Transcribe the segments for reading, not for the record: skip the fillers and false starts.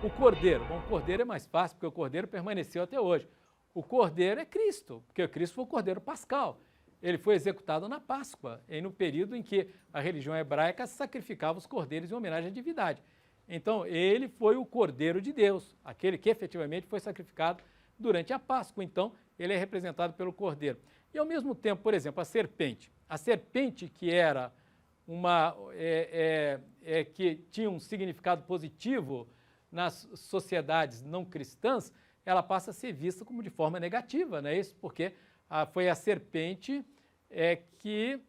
O cordeiro, bom, o cordeiro é mais fácil, porque o cordeiro permaneceu até hoje. O cordeiro é Cristo, porque Cristo foi o cordeiro pascal. Ele foi executado na Páscoa, no período em que a religião hebraica sacrificava os cordeiros em homenagem à divindade. Então, ele foi o cordeiro de Deus, aquele que efetivamente foi sacrificado durante a Páscoa. Então, ele é representado pelo cordeiro. E, ao mesmo tempo, por exemplo, a serpente que era que tinha um significado positivo nas sociedades não cristãs, ela passa a ser vista como de forma negativa, não é isso? Porque foi a serpente que,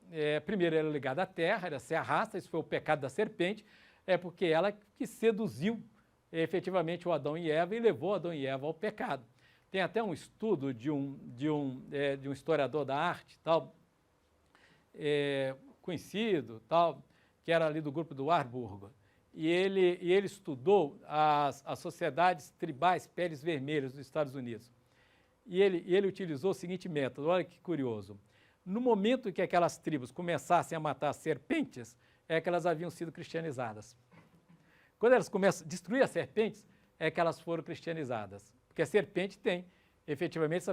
primeiro, era ligada à terra, era ser a raça, isso foi o pecado da serpente, porque ela que seduziu efetivamente o Adão e Eva e levou Adão e Eva ao pecado. Tem até um estudo de um historiador da arte, tal, conhecido, tal, que era ali do grupo do Warburg, e ele estudou as sociedades tribais peles vermelhas dos Estados Unidos. E ele utilizou o seguinte método, olha que curioso. No momento em que aquelas tribos começassem a matar serpentes, é que elas haviam sido cristianizadas. Quando elas começam a destruir as serpentes, é que elas foram cristianizadas. Porque a serpente tem, efetivamente,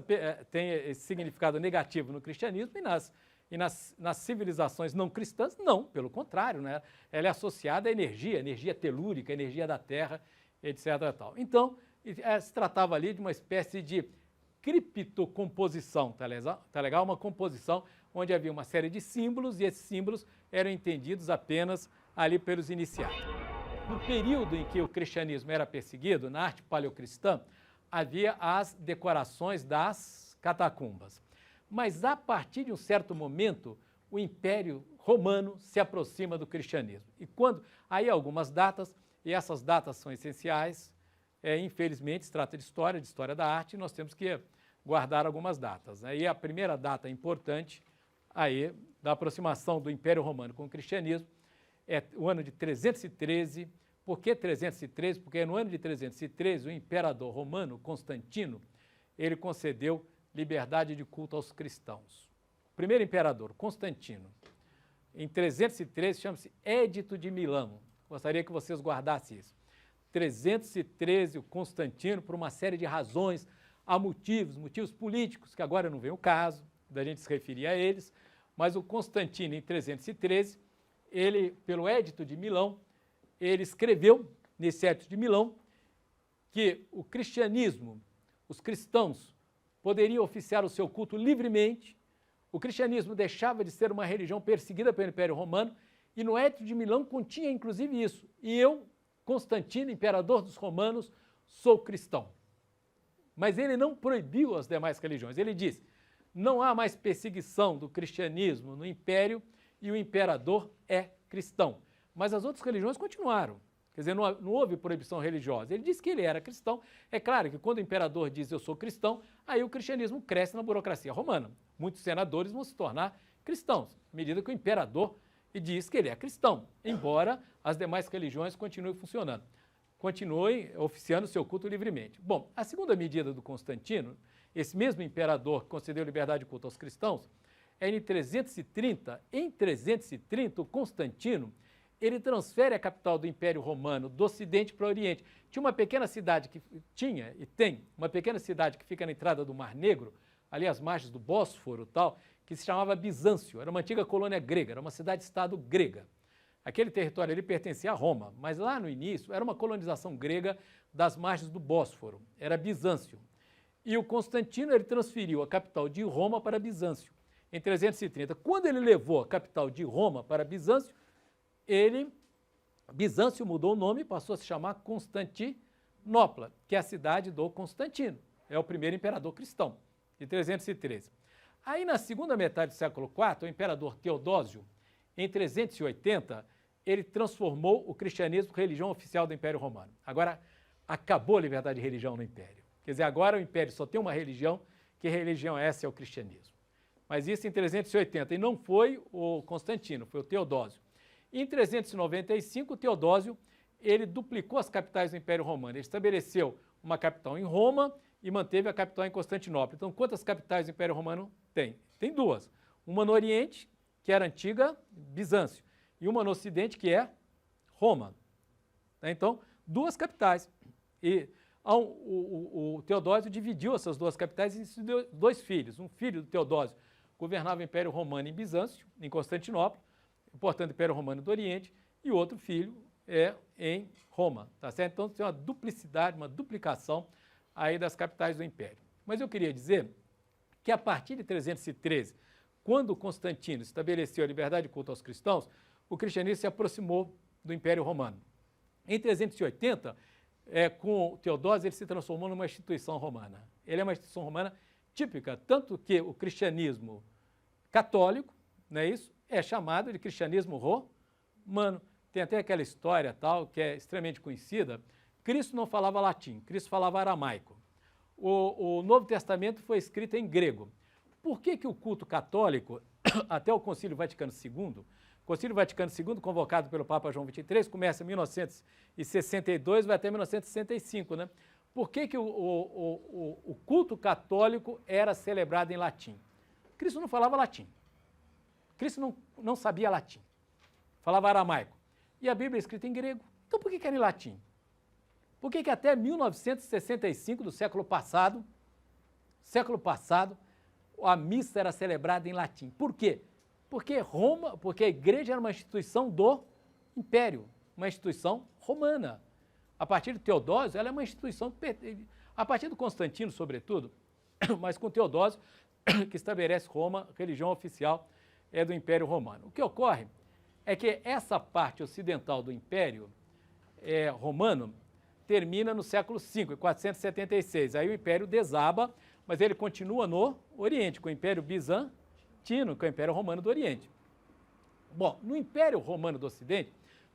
tem esse significado negativo no cristianismo e nas civilizações não cristãs, não, pelo contrário, né? Ela é associada à energia telúrica, energia da terra, etc. Tal. Então, se tratava ali de uma espécie de criptocomposição, tá legal? Uma composição onde havia uma série de símbolos e esses símbolos eram entendidos apenas ali pelos iniciados. No período em que o cristianismo era perseguido, na arte paleocristã, havia as decorações das catacumbas. Mas a partir de um certo momento, o Império Romano se aproxima do cristianismo. E aí algumas datas, e essas datas são essenciais, infelizmente se trata de história da arte, e nós temos que guardar algumas datas. Aí a primeira data importante aí, da aproximação do Império Romano com o cristianismo é o ano de 313. Por que 313? Porque no ano de 313 o imperador romano, Constantino, ele concedeu liberdade de culto aos cristãos. O primeiro imperador, Constantino, em 313 chama-se Édito de Milão. Gostaria que vocês guardassem isso. 313, o Constantino, por uma série de razões, há motivos políticos, que agora não vem o caso da gente se referir a eles, mas o Constantino, em 313, ele, pelo Édito de Milão, ele escreveu, nesse Édito de Milão, que o cristianismo, os cristãos, poderiam oficiar o seu culto livremente, o cristianismo deixava de ser uma religião perseguida pelo Império Romano, e no Édito de Milão continha inclusive isso. E eu, Constantino, imperador dos romanos, sou cristão. Mas ele não proibiu as demais religiões. Ele diz, não há mais perseguição do cristianismo no império e o imperador é cristão. Mas as outras religiões continuaram. Quer dizer, não houve proibição religiosa. Ele disse que ele era cristão. É claro que quando o imperador diz eu sou cristão, aí o cristianismo cresce na burocracia romana. Muitos senadores vão se tornar cristãos, à medida que o imperador diz que ele é cristão, embora as demais religiões continuem funcionando, continuem oficiando seu culto livremente. Bom, a segunda medida do Constantino, esse mesmo imperador que concedeu liberdade de culto aos cristãos, é em 330. Em 330, o Constantino ele transfere a capital do Império Romano do Ocidente para o Oriente. Tinha uma pequena cidade uma pequena cidade que fica na entrada do Mar Negro, ali às margens do Bósforo, tal, que se chamava Bizâncio, era uma antiga colônia grega, era uma cidade-estado grega. Aquele território ali pertencia a Roma, mas lá no início era uma colonização grega das margens do Bósforo, era Bizâncio. E o Constantino ele transferiu a capital de Roma para Bizâncio, em 330. Quando ele levou a capital de Roma para Bizâncio, Bizâncio mudou o nome e passou a se chamar Constantinopla, que é a cidade do Constantino. É o primeiro imperador cristão, de 313. Aí, na segunda metade do século IV, o imperador Teodósio, em 380, ele transformou o cristianismo em religião oficial do Império Romano. Agora, acabou a liberdade de religião no Império. Quer dizer, agora o Império só tem uma religião, que religião essa é o cristianismo. Mas isso em 380, e não foi o Constantino, foi o Teodósio. Em 395, o Teodósio ele duplicou as capitais do Império Romano. Ele estabeleceu uma capital em Roma e manteve a capital em Constantinopla. Então, quantas capitais do Império Romano tem? Tem duas. Uma no Oriente, que era a antiga Bizâncio, e uma no Ocidente, que é Roma. Então, duas capitais. E o Teodósio dividiu essas duas capitais e deu dois filhos. Um filho do Teodósio governava o Império Romano em Bizâncio, em Constantinopla, portanto, o Império Romano do Oriente, e o outro filho em Roma, tá certo? Então, tem uma duplicidade, uma duplicação aí das capitais do Império. Mas eu queria dizer que a partir de 313, quando Constantino estabeleceu a liberdade de culto aos cristãos, o cristianismo se aproximou do Império Romano. Em 380, com Teodósio, ele se transformou numa instituição romana. Ele é uma instituição romana típica, tanto que o cristianismo católico, não é isso? É chamado de cristianismo romano. Tem até aquela história tal, que é extremamente conhecida. Cristo não falava latim, Cristo falava aramaico. O Novo Testamento foi escrito em grego. Por que o culto católico, até o Concílio Vaticano II, o Concílio Vaticano II, convocado pelo Papa João XXIII, começa em 1962 e vai até 1965, né? Por que o culto católico era celebrado em latim? Cristo não falava latim. Cristo não sabia latim. Falava aramaico. E a Bíblia é escrita em grego. Então por que era em latim? Por que até 1965 do século passado, a missa era celebrada em latim? Por quê? Porque a igreja era uma instituição do Império, uma instituição romana. A partir de Teodósio, ela é uma instituição, a partir do Constantino, sobretudo, mas com Teodósio, que estabelece Roma, religião oficial do Império Romano. O que ocorre é que essa parte ocidental do Império Romano termina no século V, 476. Aí o Império desaba, mas ele continua no Oriente, com o Império Bizantino, com o Império Romano do Oriente. Bom, no Império Romano do Ocidente,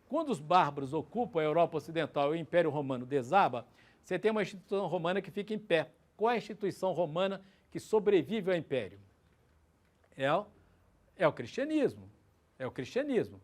quando os bárbaros ocupam a Europa Ocidental e o Império Romano desaba, você tem uma instituição romana que fica em pé. Qual é a instituição romana que sobrevive ao Império? É o cristianismo. É o cristianismo.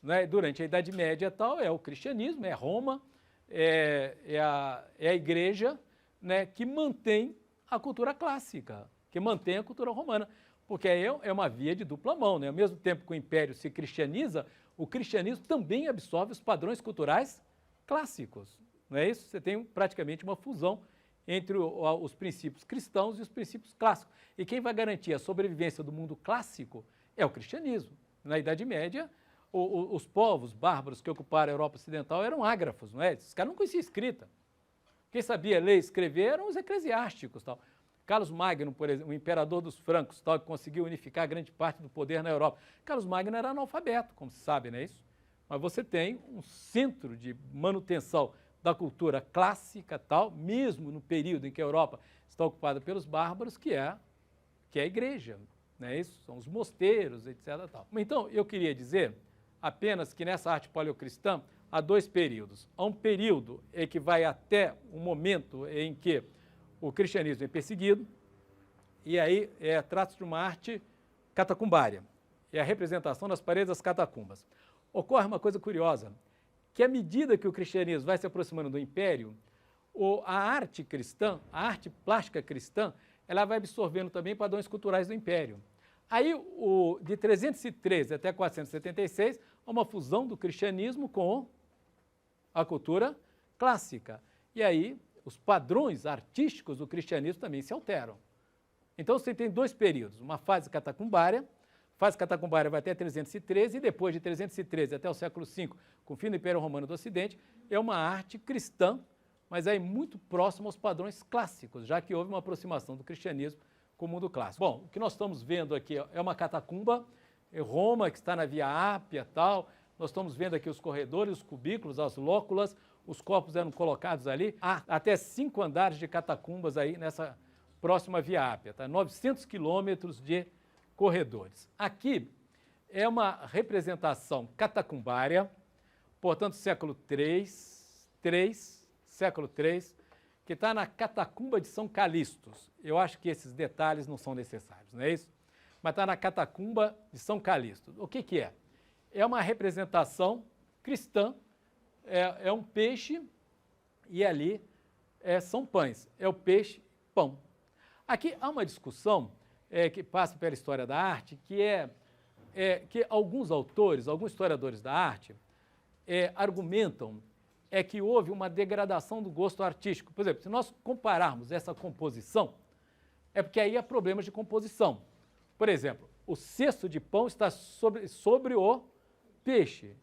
Né? Durante a Idade Média tal, é o cristianismo, é Roma, é a igreja, né, que mantém a cultura clássica, que mantém a cultura romana, porque é uma via de dupla mão, né? Ao mesmo tempo que o Império se cristianiza, o cristianismo também absorve os padrões culturais clássicos. Não é isso? Você tem praticamente uma fusão entre os princípios cristãos e os princípios clássicos. E quem vai garantir a sobrevivência do mundo clássico é o cristianismo. Na Idade Média, os povos bárbaros que ocuparam a Europa Ocidental eram ágrafos, não é? Esses caras não conheciam escrita. Quem sabia ler e escrever eram os eclesiásticos. Tal. Carlos Magno, por exemplo, o imperador dos francos, tal, que conseguiu unificar grande parte do poder na Europa. Carlos Magno era analfabeto, como se sabe, não é isso? Mas você tem um centro de manutenção da cultura clássica, tal, mesmo no período em que a Europa está ocupada pelos bárbaros, que é a igreja, não é isso? São os mosteiros, etc. Tal. Então, eu queria dizer apenas que nessa arte paleocristã há dois períodos. Há um período em que vai até o momento em que o cristianismo é perseguido, e aí trata-se de uma arte catacumbária, é a representação nas paredes das catacumbas. Ocorre uma coisa curiosa, que à medida que o cristianismo vai se aproximando do Império, a arte cristã, a arte plástica cristã, ela vai absorvendo também padrões culturais do Império. Aí, de 313 até 476, há uma fusão do cristianismo com a cultura clássica. E aí, os padrões artísticos do cristianismo também se alteram. Então, você tem dois períodos, uma fase catacumbária, a fase catacumbária vai até 313, e depois de 313 até o século V, com o fim do Império Romano do Ocidente, é uma arte cristã, mas aí muito próxima aos padrões clássicos, já que houve uma aproximação do cristianismo com o mundo clássico. Bom, o que nós estamos vendo aqui é uma catacumba, Roma, que está na Via Ápia, tal. Nós estamos vendo aqui os corredores, os cubículos, as lóculas, os corpos eram colocados ali. Há até 5 andares de catacumbas aí nessa próxima Via Ápia, tá? 900 quilômetros de corredores. Aqui é uma representação catacumbária, portanto, século III, século III, que está na catacumba de São Calixtus. Eu acho que esses detalhes não são necessários, não é isso? Mas está na catacumba de São Calixtus. O que é? É uma representação cristã, é um peixe e ali são pães, é o peixe-pão. Aqui há uma discussão que passa pela história da arte, que alguns autores, alguns historiadores da arte, argumentam é que houve uma degradação do gosto artístico. Por exemplo, se nós compararmos essa composição, é porque aí há problemas de composição. Por exemplo, o cesto de pão está sobre o peixe.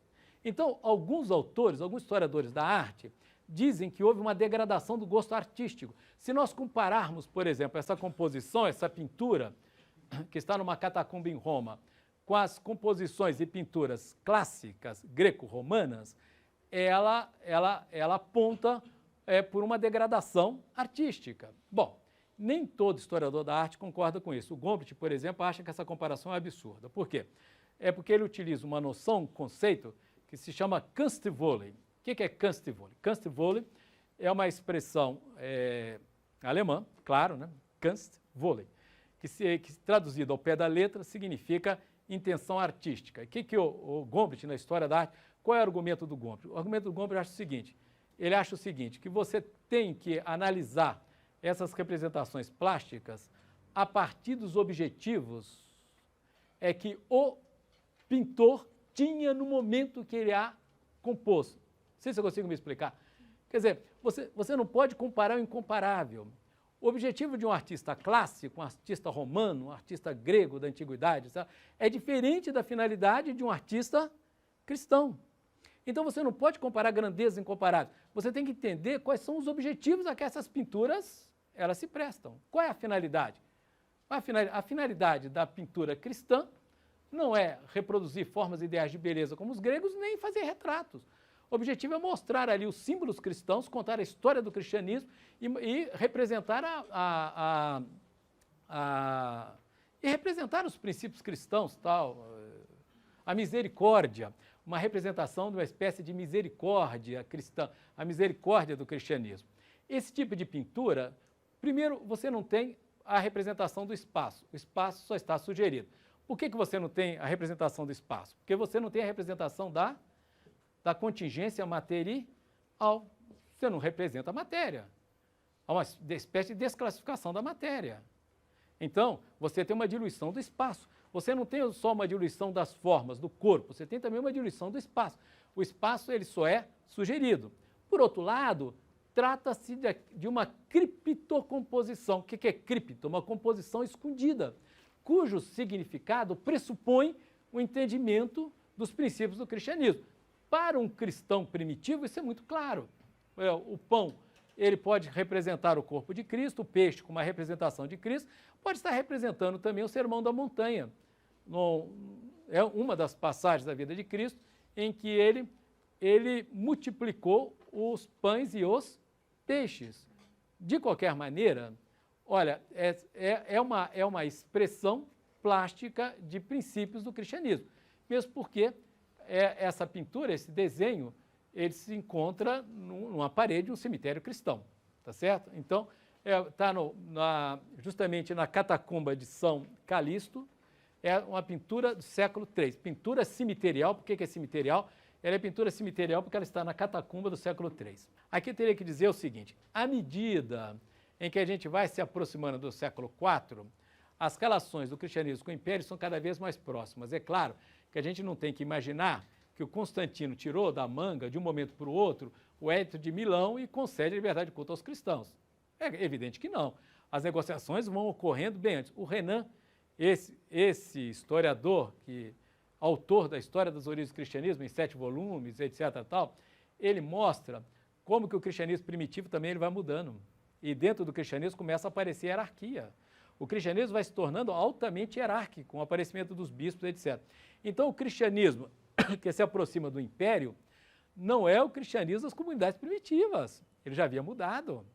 Então, alguns autores, alguns historiadores da arte, dizem que houve uma degradação do gosto artístico. Se nós compararmos, por exemplo, essa composição, essa pintura, que está numa catacumba em Roma, com as composições e pinturas clássicas greco-romanas, ela aponta por uma degradação artística. Bom, nem todo historiador da arte concorda com isso. O Gombrich, por exemplo, acha que essa comparação é absurda. Por quê? É porque ele utiliza uma noção, um conceito, que se chama Kunstvolle. O que é Kunstvolle? Kunstvolle é uma expressão alemã, claro, né? Kunstvolle, que traduzido ao pé da letra significa intenção artística. O que o Gombrich, na história da arte, qual é o argumento do Gombrich? O argumento do Gombrich acha o seguinte, que você tem que analisar essas representações plásticas a partir dos objetivos que o pintor tinha no momento que ele a compôs. Não sei se eu consigo me explicar. Quer dizer, você não pode comparar o incomparável. O objetivo de um artista clássico, um artista romano, um artista grego da antiguidade, sabe, é diferente da finalidade de um artista cristão. Então você não pode comparar grandezas incomparáveis. Você tem que entender quais são os objetivos a que essas pinturas elas se prestam. Qual é a finalidade? A finalidade da pintura cristã não é reproduzir formas ideais de beleza como os gregos, nem fazer retratos. O objetivo é mostrar ali os símbolos cristãos, contar a história do cristianismo e representar representar os princípios cristãos, tal, a misericórdia, uma representação de uma espécie de misericórdia cristã, a misericórdia do cristianismo. Esse tipo de pintura, primeiro, você não tem a representação do espaço. O espaço só está sugerido. Por que você não tem a representação do espaço? Porque você não tem a representação da contingência material. Você não representa a matéria. Há uma espécie de desclassificação da matéria. Então, você tem uma diluição do espaço. Você não tem só uma diluição das formas, do corpo, você tem também uma diluição do espaço. O espaço ele só é sugerido. Por outro lado, trata-se de uma criptocomposição. O que é cripto? Uma composição escondida, cujo significado pressupõe o entendimento dos princípios do cristianismo. Para um cristão primitivo, isso é muito claro. O pão, ele pode representar o corpo de Cristo, o peixe, com uma representação de Cristo, pode estar representando também o Sermão da Montanha. É uma das passagens da vida de Cristo em que ele multiplicou os pães e os peixes. De qualquer maneira, olha, é uma expressão plástica de princípios do cristianismo, mesmo porque essa pintura, esse desenho, ele se encontra numa parede de um cemitério cristão, tá certo? Então, está justamente na catacumba de São Calixto, é uma pintura do século III. Pintura cemiterial, por que é cemiterial? Ela é pintura cemiterial porque ela está na catacumba do século III. Aqui eu teria que dizer o seguinte, à medida em que a gente vai se aproximando do século IV, as relações do cristianismo com o império são cada vez mais próximas. É claro que a gente não tem que imaginar que o Constantino tirou da manga, de um momento para o outro, o Edito de Milão e concede a liberdade de culto aos cristãos. É evidente que não. As negociações vão ocorrendo bem antes. O Renan, esse historiador, autor da História das Origens do Cristianismo, em 7 volumes, etc. Tal, ele mostra como que o cristianismo primitivo também ele vai mudando. E dentro do cristianismo começa a aparecer hierarquia. O cristianismo vai se tornando altamente hierárquico, com o aparecimento dos bispos, etc. Então, o cristianismo que se aproxima do império não é o cristianismo das comunidades primitivas. Ele já havia mudado.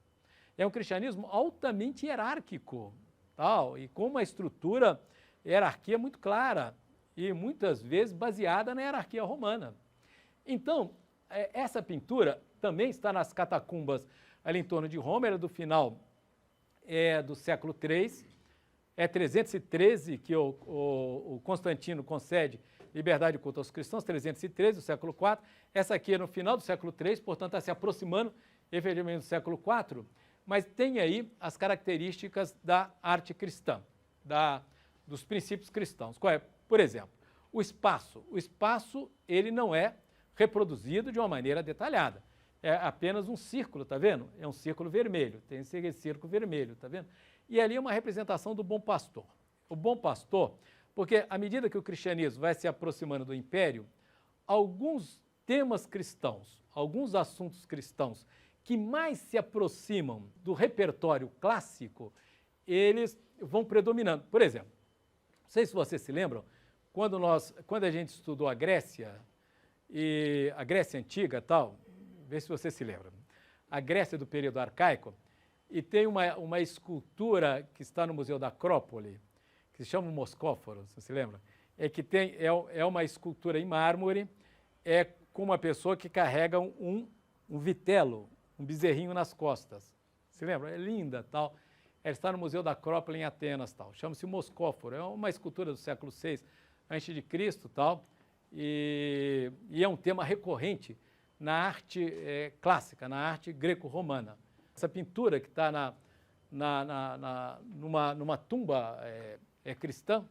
É um cristianismo altamente hierárquico, tal, e com uma estrutura, hierarquia muito clara, e muitas vezes baseada na hierarquia romana. Então, essa pintura também está nas catacumbas ali em torno de Roma, era do final do século III, é 313 que o Constantino concede liberdade de culto aos cristãos, 313 do século IV, essa aqui é no final do século III, portanto está se aproximando efetivamente do século IV, mas tem aí as características da arte cristã, dos princípios cristãos. Qual é? Por exemplo, o espaço ele não é reproduzido de uma maneira detalhada. é apenas um círculo, tá vendo? É um círculo vermelho, tem esse círculo vermelho, tá vendo? E ali é uma representação do bom pastor. O bom pastor, porque à medida que o cristianismo vai se aproximando do império, alguns temas cristãos, alguns assuntos cristãos que mais se aproximam do repertório clássico, eles vão predominando. Por exemplo, não sei se vocês se lembram, quando a gente estudou a Grécia, e a Grécia Antiga tal, vê se você se lembra, a Grécia do período arcaico, e tem uma escultura que está no Museu da Acrópole, que se chama Moscóforo, você se lembra? É uma escultura em mármore, é com uma pessoa que carrega um vitelo, um bezerrinho nas costas. Se lembra? É linda, tal. Ela está no Museu da Acrópole em Atenas, tal. Chama-se Moscóforo. É uma escultura do século VI a.C., tal. E é um tema recorrente na arte clássica, na arte greco-romana. Essa pintura que está numa tumba cristã,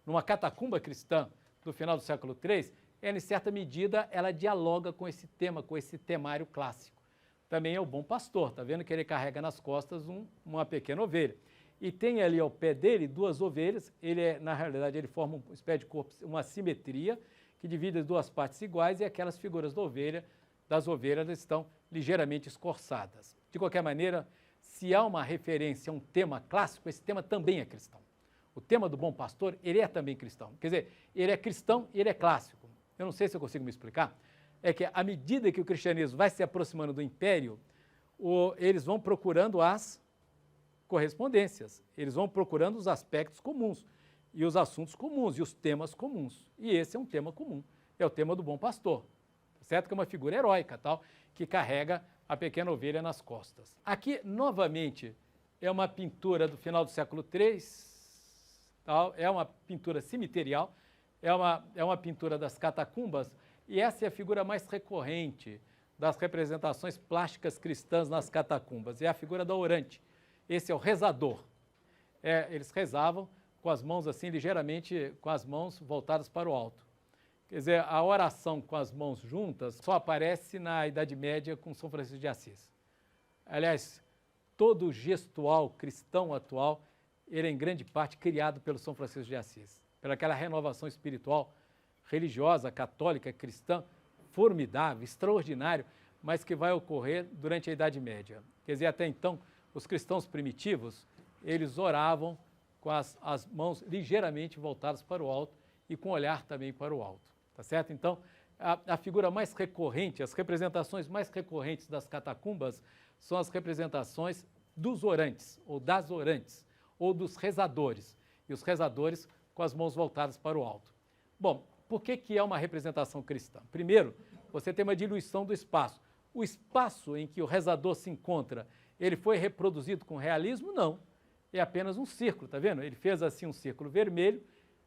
numa catacumba cristã do final do século III, em certa medida, ela dialoga com esse tema, com esse temário clássico. Também é o bom pastor, está vendo que ele carrega nas costas uma pequena ovelha. E tem ali ao pé dele duas ovelhas, na realidade ele forma uma espécie de corpo, uma simetria, que divide as duas partes iguais e aquelas figuras das ovelhas estão ligeiramente escorçadas. De qualquer maneira, se há uma referência a um tema clássico, esse tema também é cristão. O tema do bom pastor, ele é também cristão. Quer dizer, ele é cristão e ele é clássico. Eu não sei se eu consigo me explicar. É que à medida que o cristianismo vai se aproximando do império, eles vão procurando as correspondências, eles vão procurando os aspectos comuns, e os assuntos comuns, e os temas comuns. E esse é um tema comum, é o tema do bom pastor, certo? Que é uma figura heróica, tal, que carrega a pequena ovelha nas costas. Aqui, novamente, é uma pintura do final do século III, tal, é uma pintura cemiterial, é uma pintura das catacumbas, e essa é a figura mais recorrente das representações plásticas cristãs nas catacumbas, é a figura da orante. Esse é o rezador. Eles rezavam com as mãos assim, ligeiramente, com as mãos voltadas para o alto. Quer dizer, a oração com as mãos juntas só aparece na Idade Média com São Francisco de Assis. Aliás, todo o gestual cristão atual, ele é em grande parte criado pelo São Francisco de Assis, pelaquela renovação espiritual, religiosa, católica, cristã, formidável, extraordinário, mas que vai ocorrer durante a Idade Média. Quer dizer, até então, os cristãos primitivos, eles oravam com as mãos ligeiramente voltadas para o alto e com o olhar também para o alto, tá certo? Então, a figura mais recorrente, as representações mais recorrentes das catacumbas são as representações dos orantes, ou das orantes, ou dos rezadores, e os rezadores com as mãos voltadas para o alto. Bom, por que é uma representação cristã? Primeiro, você tem uma diluição do espaço. O espaço em que o rezador se encontra, ele foi reproduzido com realismo? Não. É apenas um círculo, tá vendo? Ele fez assim um círculo vermelho,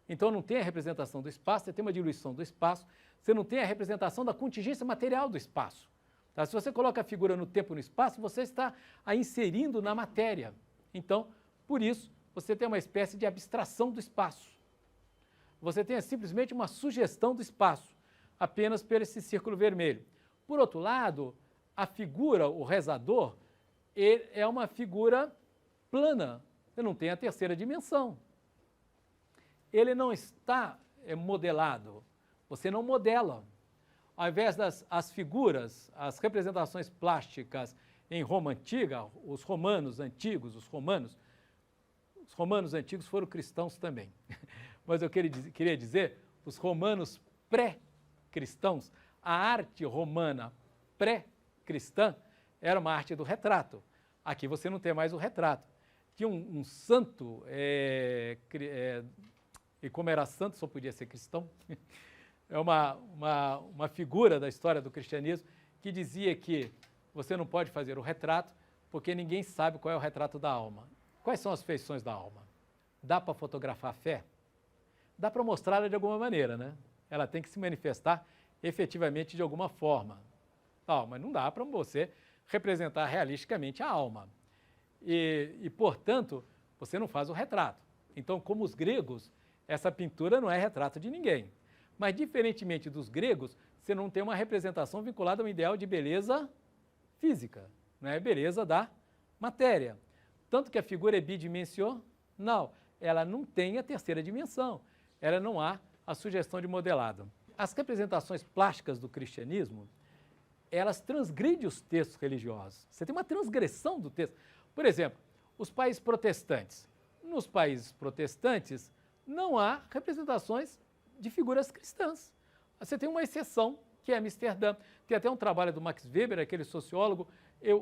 então não tem a representação do espaço, você tem uma diluição do espaço, você não tem a representação da contingência material do espaço. Tá? Se você coloca a figura no tempo e no espaço, você está a inserindo na matéria. Então, por isso, você tem uma espécie de abstração do espaço. Você tem simplesmente uma sugestão do espaço, apenas por esse círculo vermelho. Por outro lado, a figura, o rezador, ele é uma figura plana, você não tem a terceira dimensão. Ele não está modelado, você não modela. Ao invés das figuras, as representações plásticas em Roma antiga, os romanos antigos, os romanos antigos foram cristãos também. Mas eu queria dizer, os romanos pré-cristãos, a arte romana pré-cristã era uma arte do retrato. Aqui você não tem mais o retrato. Tinha um santo, e como era santo, só podia ser cristão, é uma figura da história do cristianismo que dizia que você não pode fazer o retrato porque ninguém sabe qual é o retrato da alma. Quais são as feições da alma? Dá para fotografar a fé? Dá para mostrá-la de alguma maneira, né? Ela tem que se manifestar efetivamente de alguma forma. Mas não dá para você representar realisticamente a alma. E, portanto, você não faz o retrato. Então, como os gregos, essa pintura não é retrato de ninguém. Mas, diferentemente dos gregos, você não tem uma representação vinculada a um ideal de beleza física, não é beleza da matéria. Tanto que a figura é bidimensional, ela não tem a terceira dimensão, ela não há a sugestão de modelado. As representações plásticas do cristianismo, elas transgridem os textos religiosos. Você tem uma transgressão do texto. Por exemplo, os países protestantes. Nos países protestantes, não há representações de figuras cristãs. Você tem uma exceção, que é Amsterdã. Tem até um trabalho do Max Weber, aquele sociólogo.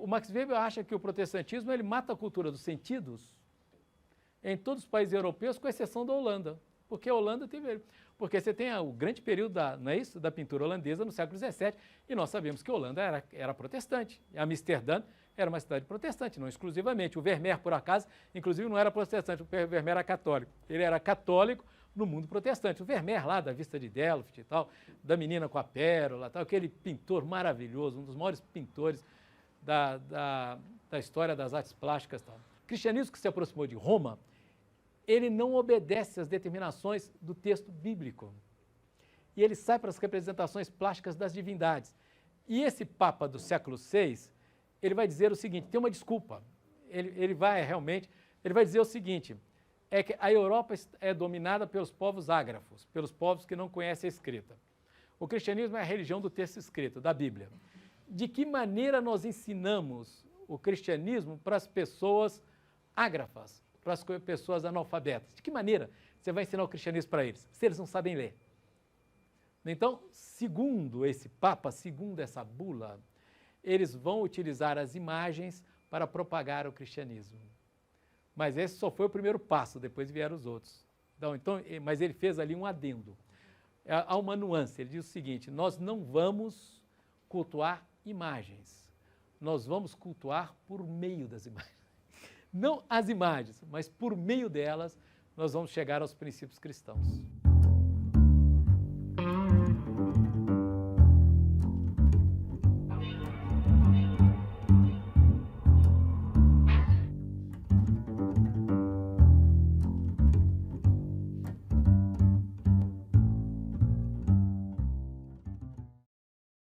O Max Weber acha que o protestantismo ele mata a cultura dos sentidos em todos os países europeus, com exceção da Holanda. Porque a Holanda teve... Porque você tem o grande período não é isso, da pintura holandesa no século XVII, e nós sabemos que a Holanda era protestante. Amsterdã era uma cidade protestante, não exclusivamente. O Vermeer, por acaso, inclusive não era protestante, o Vermeer era católico. Ele era católico no mundo protestante. O Vermeer lá da Vista de Delft e tal, da Menina com a Pérola, tal, aquele pintor maravilhoso, um dos maiores pintores da história das artes plásticas. Tal. O cristianismo que se aproximou de Roma, ele não obedece às determinações do texto bíblico. E ele sai para as representações plásticas das divindades. E esse Papa do século VI, ele vai dizer o seguinte, tem uma desculpa. Ele vai dizer o seguinte, é que a Europa é dominada pelos povos ágrafos, pelos povos que não conhecem a escrita. O cristianismo é a religião do texto escrito, da Bíblia. De que maneira nós ensinamos o cristianismo para as pessoas ágrafas, para as pessoas analfabetas? De que maneira você vai ensinar o cristianismo para eles, se eles não sabem ler? Então, segundo esse Papa, segundo essa bula, eles vão utilizar as imagens para propagar o cristianismo. Mas esse só foi o primeiro passo, depois vieram os outros. Mas ele fez ali um adendo. Há uma nuance, ele diz o seguinte, nós não vamos cultuar imagens, nós vamos cultuar por meio das imagens. Não as imagens, mas por meio delas nós vamos chegar aos princípios cristãos.